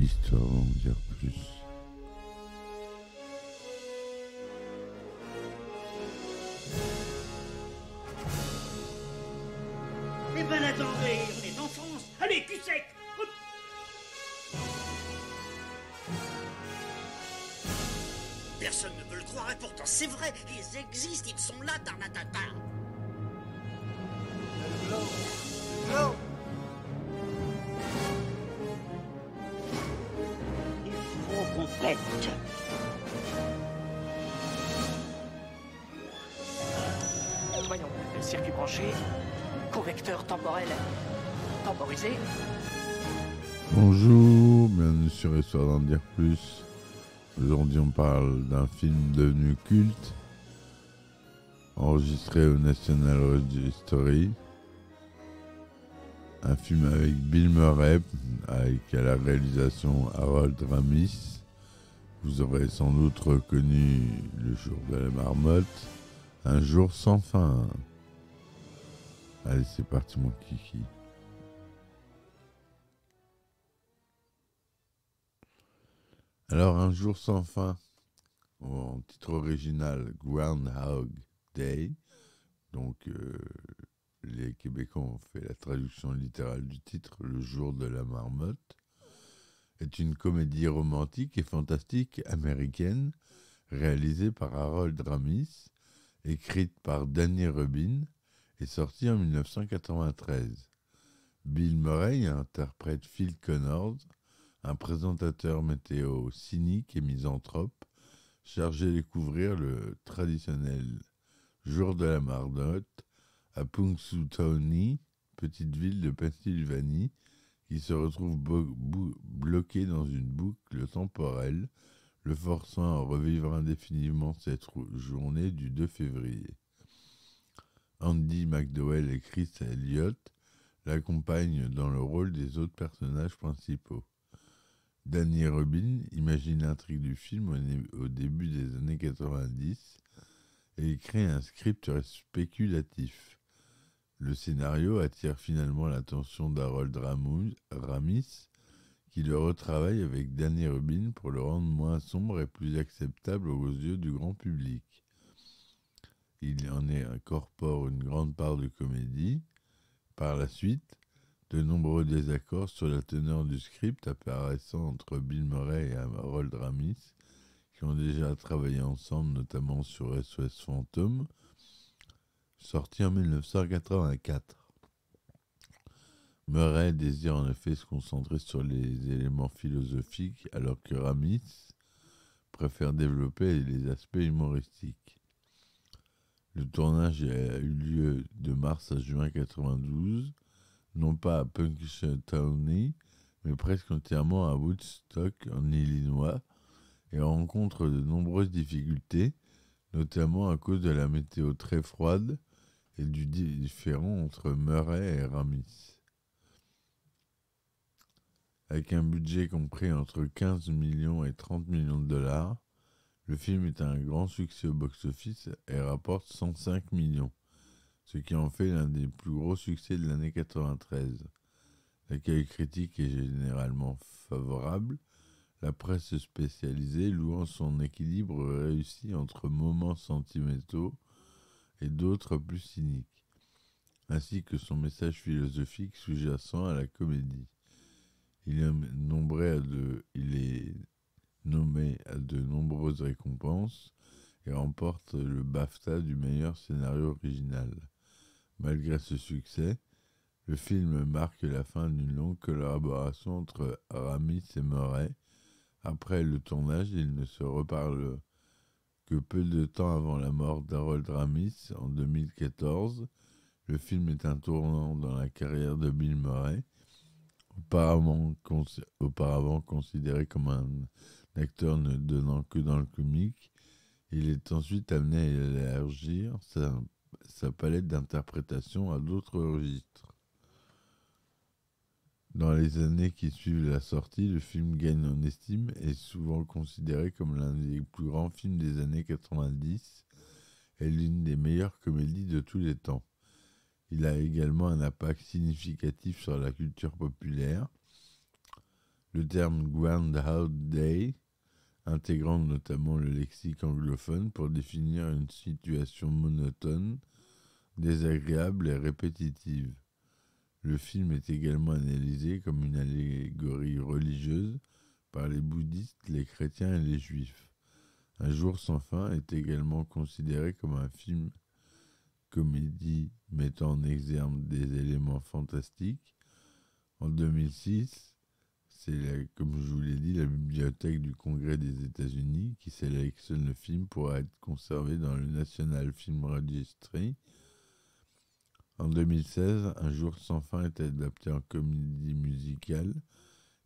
l'histoire va en dire plus. Eh ben attendez, on est en France. Allez, cul sec. Hop. Personne ne veut le croire et pourtant c'est vrai, ils existent, ils sont là, Tarnatata. Non. Il faut qu'on pète. Voyons, le circuit branché, correcteur temporel temporisé. Bonjour, bienvenue sur Histoire d'en dire plus. Aujourd'hui on parle d'un film devenu culte, enregistré au National Registry. Un film avec Bill Murray, avec à la réalisation Harold Ramis. Vous aurez sans doute reconnu Le jour de la marmotte, Un jour sans fin. Allez, c'est parti mon kiki. Alors, Un jour sans fin, en titre original Groundhog Day, donc les Québécois ont fait la traduction littérale du titre, Le jour de la marmotte, est une comédie romantique et fantastique américaine réalisée par Harold Ramis, écrite par Danny Rubin et sortie en 1993. Bill Murray interprète Phil Connors, un présentateur météo cynique et misanthrope, chargé de couvrir le traditionnel jour de la marmotte à Punxsutawney, petite ville de Pennsylvanie, qui se retrouve bloquée dans une boucle temporelle, le forçant à revivre indéfiniment cette journée du 2 février. Andy McDowell et Chris Elliott l'accompagnent dans le rôle des autres personnages principaux. Danny Rubin imagine l'intrigue du film au début des années 90 et crée un script spéculatif. Le scénario attire finalement l'attention d'Harold Ramis, qui le retravaille avec Danny Rubin pour le rendre moins sombre et plus acceptable aux yeux du grand public. Il en incorpore une grande part de comédie. Par la suite, de nombreux désaccords sur la teneur du script apparaissant entre Bill Murray et Harold Ramis, qui ont déjà travaillé ensemble, notamment sur SOS Fantôme, sorti en 1984. Murray désire en effet se concentrer sur les éléments philosophiques, alors que Ramis préfère développer les aspects humoristiques. Le tournage a eu lieu de mars à juin 1992, non pas à Punxsutawney, mais presque entièrement à Woodstock, en Illinois, et rencontre de nombreuses difficultés, notamment à cause de la météo très froide et du différend entre Murray et Ramis. Avec un budget compris entre 15 millions et 30 millions de dollars, le film est un grand succès au box-office et rapporte 105 millions, ce qui en fait l'un des plus gros succès de l'année 93. L'accueil critique est généralement favorable, la presse spécialisée louant son équilibre réussi entre moments sentimentaux et d'autres plus cyniques, ainsi que son message philosophique sous-jacent à la comédie. Il est nommé à de nombreuses récompenses et remporte le BAFTA du meilleur scénario original. Malgré ce succès, le film marque la fin d'une longue collaboration entre Ramis et Murray. Après le tournage, ils ne se reparlent que peu de temps avant la mort d'Harold Ramis en 2014. Le film est un tournant dans la carrière de Bill Murray, auparavant considéré comme un acteur ne donnant que dans le comique. Il est ensuite amené à élargir sa palette d'interprétation à d'autres registres. Dans les années qui suivent la sortie, le film gagne en estime et est souvent considéré comme l'un des plus grands films des années 90 et l'une des meilleures comédies de tous les temps. Il a également un impact significatif sur la culture populaire. Le terme Groundhog Day, intégrant notamment le lexique anglophone pour définir une situation monotone, désagréable et répétitive. Le film est également analysé comme une allégorie religieuse par les bouddhistes, les chrétiens et les juifs. Un jour sans fin est également considéré comme un film comédie mettant en exergue des éléments fantastiques. En 2006, c'est, comme je vous l'ai dit, la bibliothèque du Congrès des États-Unis qui sélectionne le film pour être conservé dans le National Film Registry. En 2016, Un jour sans fin est adapté en comédie musicale.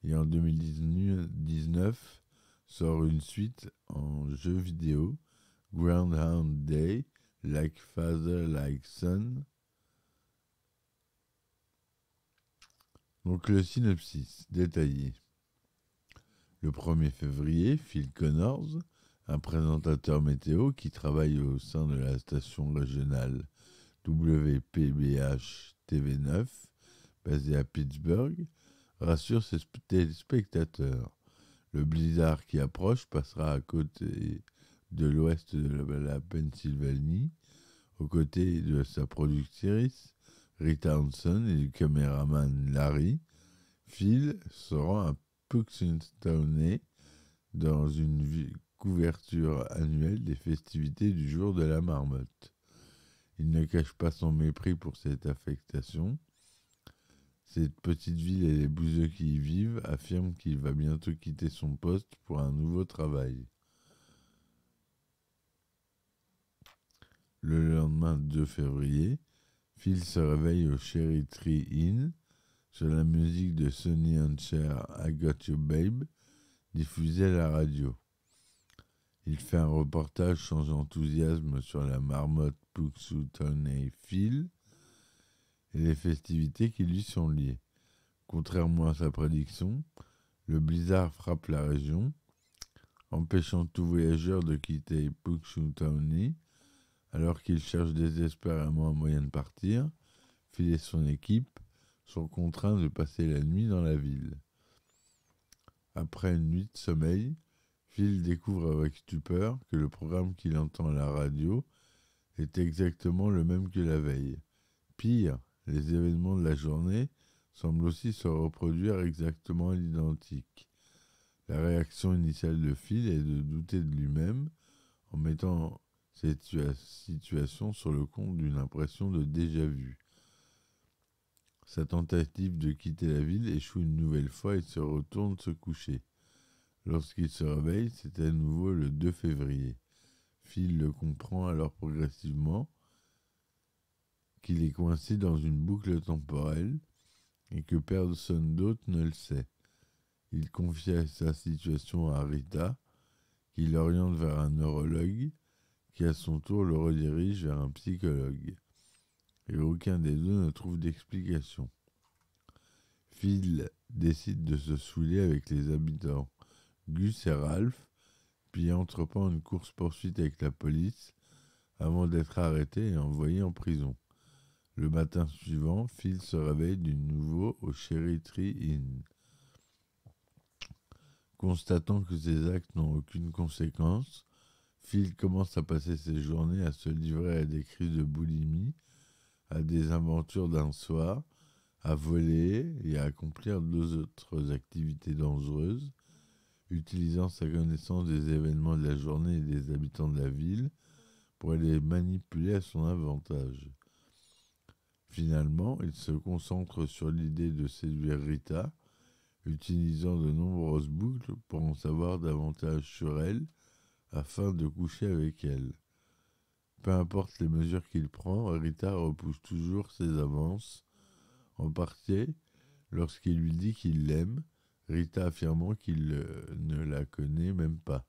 Et en 2019, sort une suite en jeu vidéo, Groundhog Day, Like Father, Like Son. Donc le synopsis détaillé. Le 1er février, Phil Connors, un présentateur météo qui travaille au sein de la station régionale WPBH TV9, basée à Pittsburgh, rassure ses téléspectateurs. Le blizzard qui approche passera à côté de l'ouest de la Pennsylvanie, aux côtés de sa productrice Rita Hanson et du caméraman Larry. Phil se rend à Punxsutawney dans une couverture annuelle des festivités du jour de la marmotte. Il ne cache pas son mépris pour cette affectation. Cette petite ville et les bouseux qui y vivent affirment qu'il va bientôt quitter son poste pour un nouveau travail. Le lendemain 2 février, Phil se réveille au Cherry Tree Inn sur la musique de Sonny and Cher, I Got You Babe, diffusée à la radio. Il fait un reportage sans enthousiasme sur la marmotte Punxsutawney Phil et les festivités qui lui sont liées. Contrairement à sa prédiction, le blizzard frappe la région, empêchant tout voyageur de quitter Punxsutawney. Alors qu'il cherche désespérément un moyen de partir, Phil et son équipe sont contraints de passer la nuit dans la ville. Après une nuit de sommeil, Phil découvre avec stupeur que le programme qu'il entend à la radio est exactement le même que la veille. Pire, les événements de la journée semblent aussi se reproduire exactement à l'identique. La réaction initiale de Phil est de douter de lui-même en mettant cette situation sur le compte d'une impression de déjà-vu. Sa tentative de quitter la ville échoue une nouvelle fois et se retourne se coucher. Lorsqu'il se réveille, c'est à nouveau le 2 février. Phil le comprend alors progressivement qu'il est coincé dans une boucle temporelle et que personne d'autre ne le sait. Il confie sa situation à Rita, qui l'oriente vers un neurologue, qui à son tour le redirige vers un psychologue. Et aucun des deux ne trouve d'explication. Phil décide de se saouler avec les habitants Gus et Ralph, puis entreprend une course-poursuite avec la police avant d'être arrêté et envoyé en prison. Le matin suivant, Phil se réveille de nouveau au Cherry Tree Inn. Constatant que ses actes n'ont aucune conséquence, Phil commence à passer ses journées à se livrer à des crises de boulimie, à des aventures d'un soir, à voler et à accomplir d'autres activités dangereuses, utilisant sa connaissance des événements de la journée et des habitants de la ville pour les manipuler à son avantage. Finalement, il se concentre sur l'idée de séduire Rita, utilisant de nombreuses boucles pour en savoir davantage sur elle, afin de coucher avec elle. Peu importe les mesures qu'il prend, Rita repousse toujours ses avances, en partie lorsqu'il lui dit qu'il l'aime, Rita affirmant qu'il ne la connaît même pas.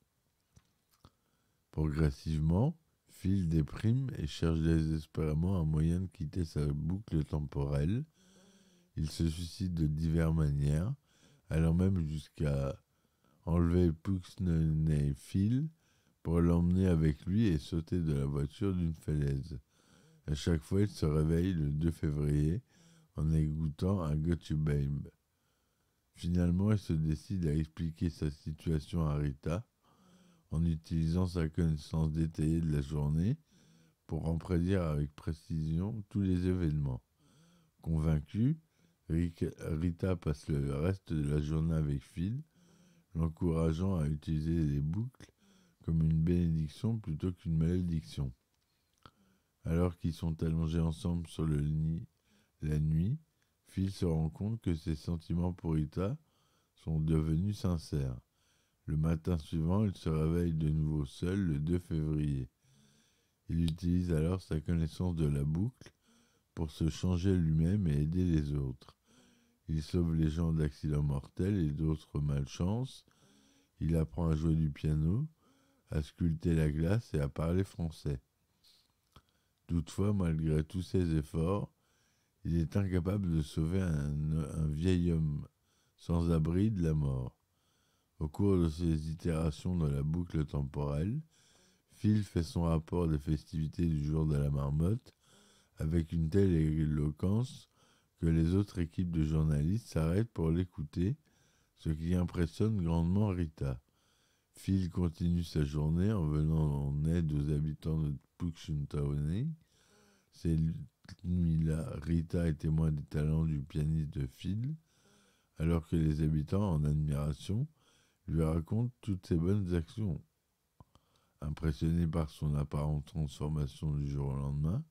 Progressivement, Phil déprime et cherche désespérément un moyen de quitter sa boucle temporelle. Il se suicide de diverses manières, allant même jusqu'à enlever Punxsutawney Phil pour l'emmener avec lui et sauter de la voiture d'une falaise. À chaque fois, il se réveille le 2 février en écoutant un Got You Babe. Finalement, il se décide à expliquer sa situation à Rita en utilisant sa connaissance détaillée de la journée pour en prédire avec précision tous les événements. Convaincue, Rita passe le reste de la journée avec Phil, l'encourageant à utiliser les boucles comme une bénédiction plutôt qu'une malédiction. Alors qu'ils sont allongés ensemble sur le lit la nuit, Phil se rend compte que ses sentiments pour Rita sont devenus sincères. Le matin suivant, il se réveille de nouveau seul le 2 février. Il utilise alors sa connaissance de la boucle pour se changer lui-même et aider les autres. Il sauve les gens d'accidents mortels et d'autres malchances. Il apprend à jouer du piano, à sculpter la glace et à parler français. Toutefois, malgré tous ses efforts, il est incapable de sauver un vieil homme sans abri de la mort. Au cours de ses itérations dans la boucle temporelle, Phil fait son rapport des festivités du jour de la marmotte avec une telle éloquence que les autres équipes de journalistes s'arrêtent pour l'écouter, ce qui impressionne grandement Rita. Phil continue sa journée en venant en aide aux habitants de Punxsutawney. Cette nuit-là, Rita est témoin des talents du pianiste de Phil, alors que les habitants, en admiration, lui racontent toutes ses bonnes actions. Impressionnée par son apparente transformation du jour au lendemain,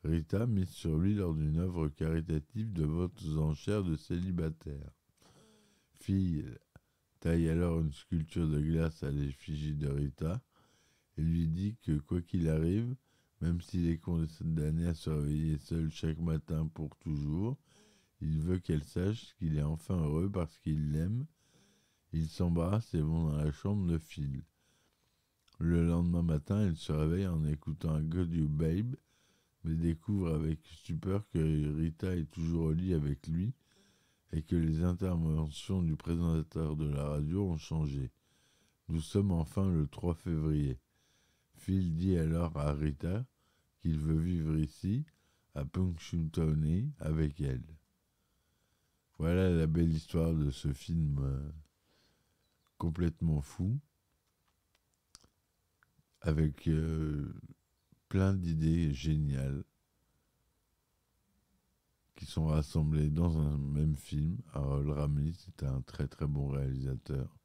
Rita mise sur lui lors d'une œuvre caritative de vente aux enchères de célibataires. Phil taille alors une sculpture de glace à l'effigie de Rita et lui dit que quoi qu'il arrive, même s'il est condamné à se réveiller seul chaque matin pour toujours, il veut qu'elle sache qu'il est enfin heureux parce qu'il l'aime. Ils s'embrassent et vont dans la chambre de Phil. Le lendemain matin, il se réveille en écoutant un God You Babe, mais découvre avec stupeur que Rita est toujours au lit avec lui et que les interventions du présentateur de la radio ont changé. Nous sommes enfin le 3 février. Phil dit alors à Rita qu'il veut vivre ici, à Punxsutawney, avec elle. Voilà la belle histoire de ce film complètement fou, avec plein d'idées géniales qui sont rassemblées dans un même film. Harold Ramis est un très très bon réalisateur.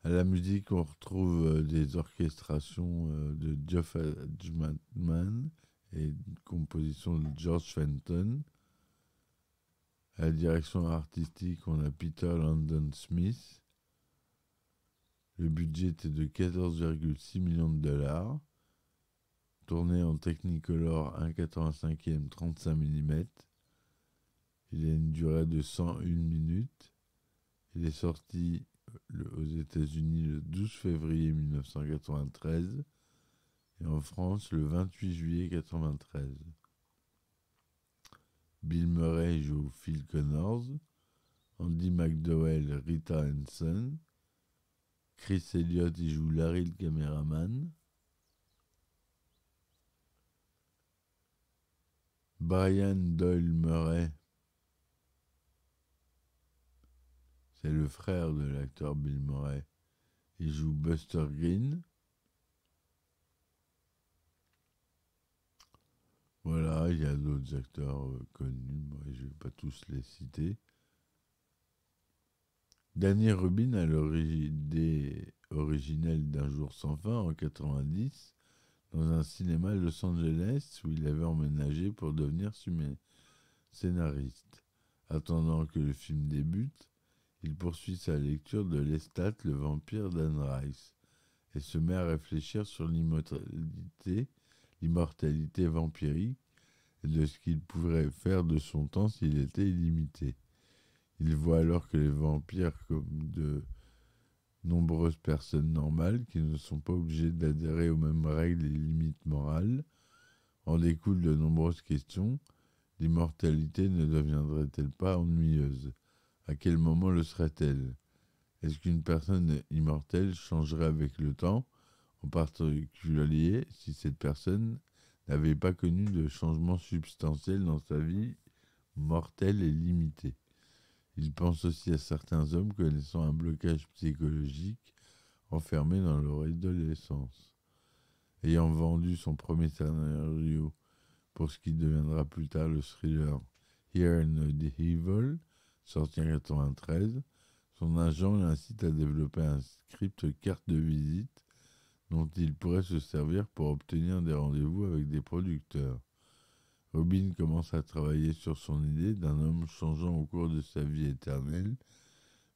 À la musique, on retrouve des orchestrations de Geoff Edgman et une composition de George Fenton. À la direction artistique, on a Peter Landon Smith. Le budget était de 14,6 millions de dollars. Tourné en Technicolor 1,85e 35 mm. Il a une durée de 101 minutes. Il est sorti aux États-Unis le 12 février 1993 et en France le 28 juillet 1993. Bill Murray joue Phil Connors, Andy McDowell, Rita Henson, Chris Elliott y joue Larry le caméraman, Brian Doyle Murray, c'est le frère de l'acteur Bill Murray, il joue Buster Green. Voilà, il y a d'autres acteurs connus, moi je ne vais pas tous les citer. Danny Rubin a l'idée originelle d'Un jour sans fin en 1990 dans un cinéma à Los Angeles où il avait emménagé pour devenir scénariste. Attendant que le film débute, il poursuit sa lecture de Lestat, le vampire d'Anne Rice, et se met à réfléchir sur l'immortalité vampirique et de ce qu'il pourrait faire de son temps s'il était illimité. Il voit alors que les vampires, comme de nombreuses personnes normales qui ne sont pas obligées d'adhérer aux mêmes règles et limites morales, en découlent de nombreuses questions. L'immortalité ne deviendrait-elle pas ennuyeuse ? À quel moment le serait-elle ? Est-ce qu'une personne immortelle changerait avec le temps, en particulier si cette personne n'avait pas connu de changement substantiel dans sa vie mortelle et limitée. Il pense aussi à certains hommes connaissant un blocage psychologique enfermés dans leur adolescence. Ayant vendu son premier scénario pour ce qui deviendra plus tard le thriller Here and the Evil, sorti en 1993, son agent l'incite à développer un script carte de visite dont il pourrait se servir pour obtenir des rendez-vous avec des producteurs. Robin commence à travailler sur son idée d'un homme changeant au cours de sa vie éternelle,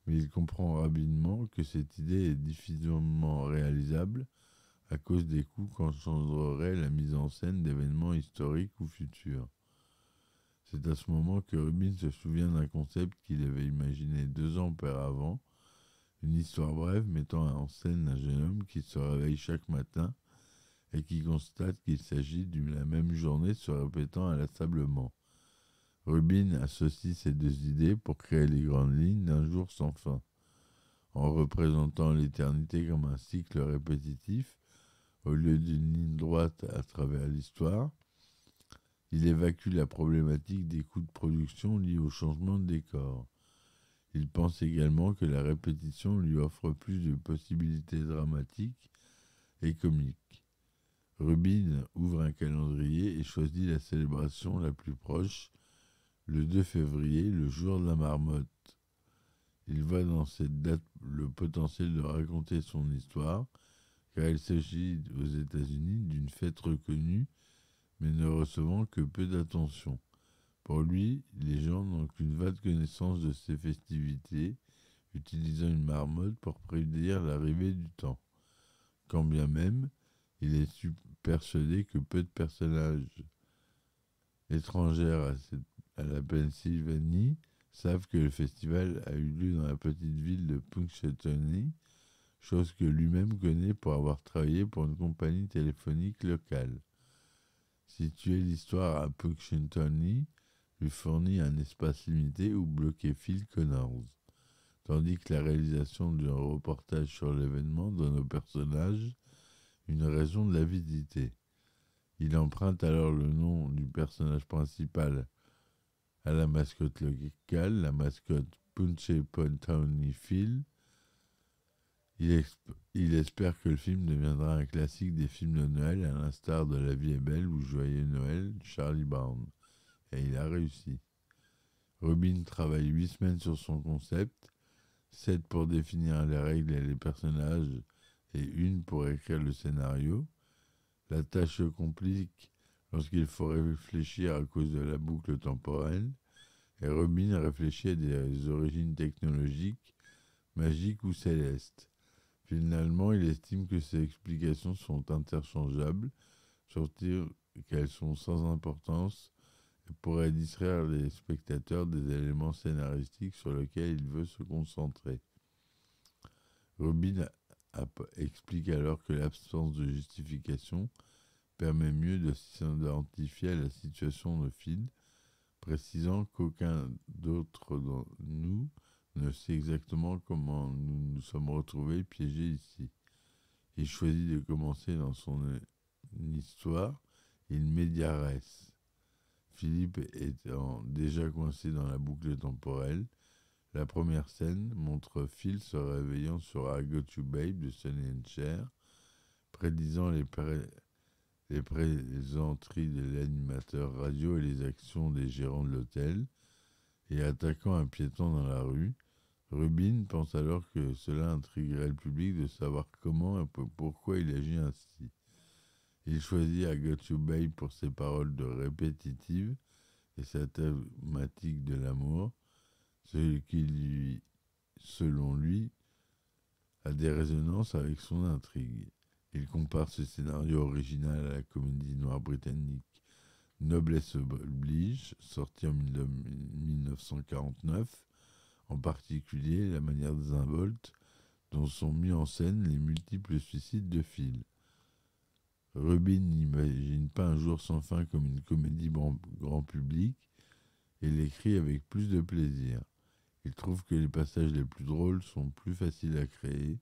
mais il comprend rapidement que cette idée est difficilement réalisable à cause des coûts qu'engendrerait la mise en scène d'événements historiques ou futurs. C'est à ce moment que Robin se souvient d'un concept qu'il avait imaginé 2 ans auparavant, une histoire brève mettant en scène un jeune homme qui se réveille chaque matin et qui constate qu'il s'agit de la même journée se répétant inlassablement. Robin associe ces 2 idées pour créer les grandes lignes d'un jour sans fin. En représentant l'éternité comme un cycle répétitif, au lieu d'une ligne droite à travers l'histoire, il évacue la problématique des coûts de production liés au changement de décor. Il pense également que la répétition lui offre plus de possibilités dramatiques et comiques. Robin ouvre un calendrier et choisit la célébration la plus proche, le 2 février, le jour de la marmotte. Il voit dans cette date le potentiel de raconter son histoire, car il s'agit aux États-Unis d'une fête reconnue, mais ne recevant que peu d'attention. Pour lui, les gens n'ont qu'une vague connaissance de ces festivités, utilisant une marmotte pour prédire l'arrivée du temps. Quand bien même, il est persuadé que peu de personnages étrangers à la Pennsylvanie savent que le festival a eu lieu dans la petite ville de Punxsutawney, chose que lui-même connaît pour avoir travaillé pour une compagnie téléphonique locale. Situer l'histoire à Punxsutawney lui fournit un espace limité où bloquer Phil Connors, tandis que la réalisation d'un reportage sur l'événement donne au personnage une raison de la visiter. Il emprunte alors le nom du personnage principal à la mascotte locale, la mascotte Punxsutawney Phil. Il espère que le film deviendra un classique des films de Noël, à l'instar de La vie est belle ou Joyeux Noël, Charlie Brown. Et il a réussi. Robin travaille 8 semaines sur son concept, 7 pour définir les règles et les personnages, et 1 pour écrire le scénario. La tâche se complique lorsqu'il faut réfléchir à cause de la boucle temporelle, et Robin réfléchit à des origines technologiques, magiques ou célestes. Finalement, il estime que ces explications sont interchangeables, surtout qu'elles sont sans importance et pourraient distraire les spectateurs des éléments scénaristiques sur lesquels il veut se concentrer. Robin explique alors que l'absence de justification permet mieux de s'identifier à la situation de Phil, précisant qu'aucun d'autre d'entre nous ne sait exactement comment nous nous sommes retrouvés piégés ici. Il choisit de commencer dans son histoire in media res. Philippe étant déjà coincé dans la boucle temporelle, la première scène montre Phil se réveillant sur I Got You Babe de Sonny and Cher, prédisant les plaisanteries de l'animateur radio et les actions des gérants de l'hôtel, et attaquant un piéton dans la rue. Robin pense alors que cela intriguerait le public de savoir comment et pourquoi il agit ainsi. Il choisit I Got You Babe pour ses paroles répétitives et sa thématique de l'amour, ce qui, selon lui, a des résonances avec son intrigue. Il compare ce scénario original à la comédie noire britannique Noblesse oblige, sortie en 1949, en particulier la manière désinvolte dont sont mis en scène les multiples suicides de Phil. Robin n'imagine pas Un jour sans fin comme une comédie grand public et l'écrit avec plus de plaisir. Il trouve que les passages les plus drôles sont plus faciles à créer.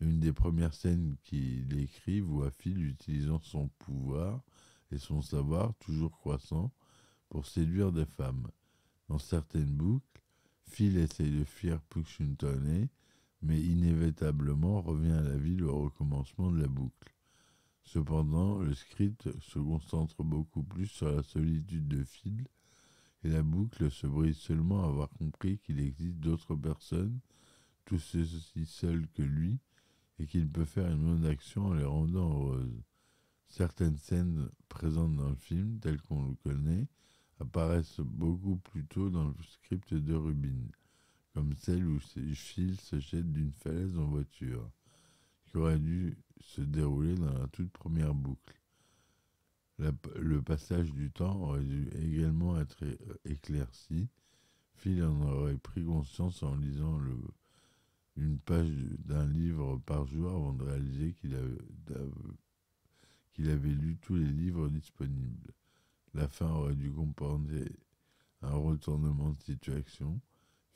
Une des premières scènes qu'il écrit voit Phil utilisant son pouvoir et son savoir toujours croissant pour séduire des femmes. Dans certaines boucles, Phil essaye de fuir Punxsutawney, mais inévitablement revient à la ville au recommencement de la boucle. Cependant, le script se concentre beaucoup plus sur la solitude de Phil, et la boucle se brise seulement à avoir compris qu'il existe d'autres personnes, tous aussi seuls que lui, et qu'il peut faire une bonne action en les rendant heureuses. Certaines scènes présentes dans le film, telles qu'on le connaît, apparaissent beaucoup plus tôt dans le script de Rubin, comme celle où Phil se jette d'une falaise en voiture, qui aurait dû se dérouler dans la toute première boucle. Le passage du temps aurait dû également être éclairci. Phil en aurait pris conscience en lisant une page d'un livre par jour avant de réaliser qu'il avait lu tous les livres disponibles. La fin aurait dû comporter un retournement de situation.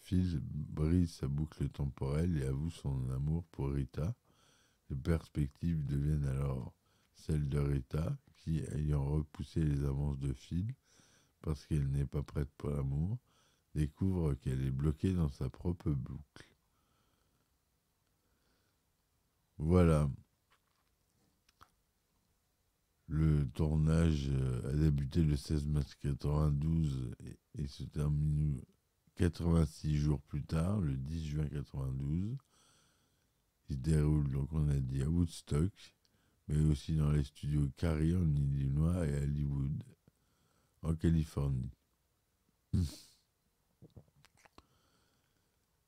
Phil brise sa boucle temporelle et avoue son amour pour Rita. Les perspectives deviennent alors celles de Rita, qui, ayant repoussé les avances de Phil, parce qu'elle n'est pas prête pour l'amour, découvre qu'elle est bloquée dans sa propre boucle. Voilà. Le tournage a débuté le 16 mars 92 et se termine 86 jours plus tard, le 10 juin 92. Il se déroule, donc on a dit, à Woodstock, mais aussi dans les studios Cary en Illinois et à Hollywood, en Californie.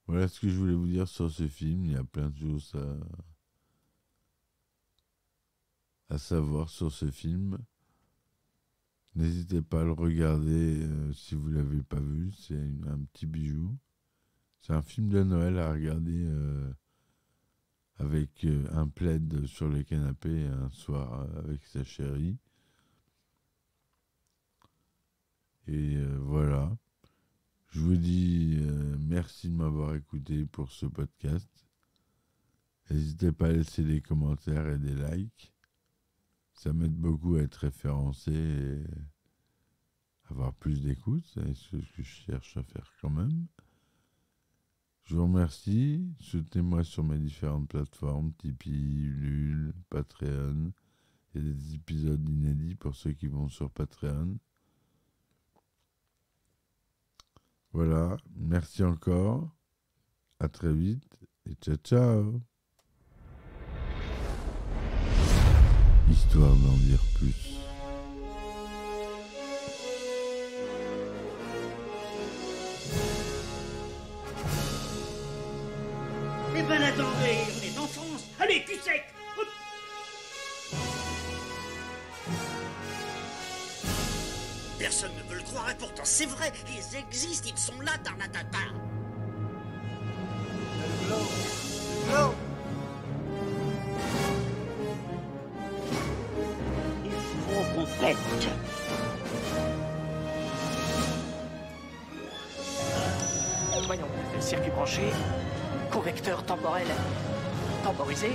Voilà ce que je voulais vous dire sur ce film. Il y a plein de choses à savoir sur ce film. N'hésitez pas à le regarder si vous ne l'avez pas vu. C'est un petit bijou. C'est un film de Noël à regarder avec un plaid sur le canapé un soir avec sa chérie. Et voilà. Je vous dis merci de m'avoir écouté pour ce podcast. N'hésitez pas à laisser des commentaires et des likes. Ça m'aide beaucoup à être référencé et avoir plus d'écoute. C'est ce que je cherche à faire quand même. Je vous remercie. Soutenez-moi sur mes différentes plateformes, Tipeee, Ulule, Patreon. Il y a des épisodes inédits pour ceux qui vont sur Patreon. Voilà. Merci encore. À très vite. Et ciao, ciao. Histoire d'en dire plus. Eh ben attendez, on est en France. Allez, cul sec. Hop. Personne ne veut le croire et pourtant c'est vrai, ils existent, ils sont là, Tarnatata. Glow. Il faut qu'on pète. Voyons, circuit branché, correcteur temporel temporisé,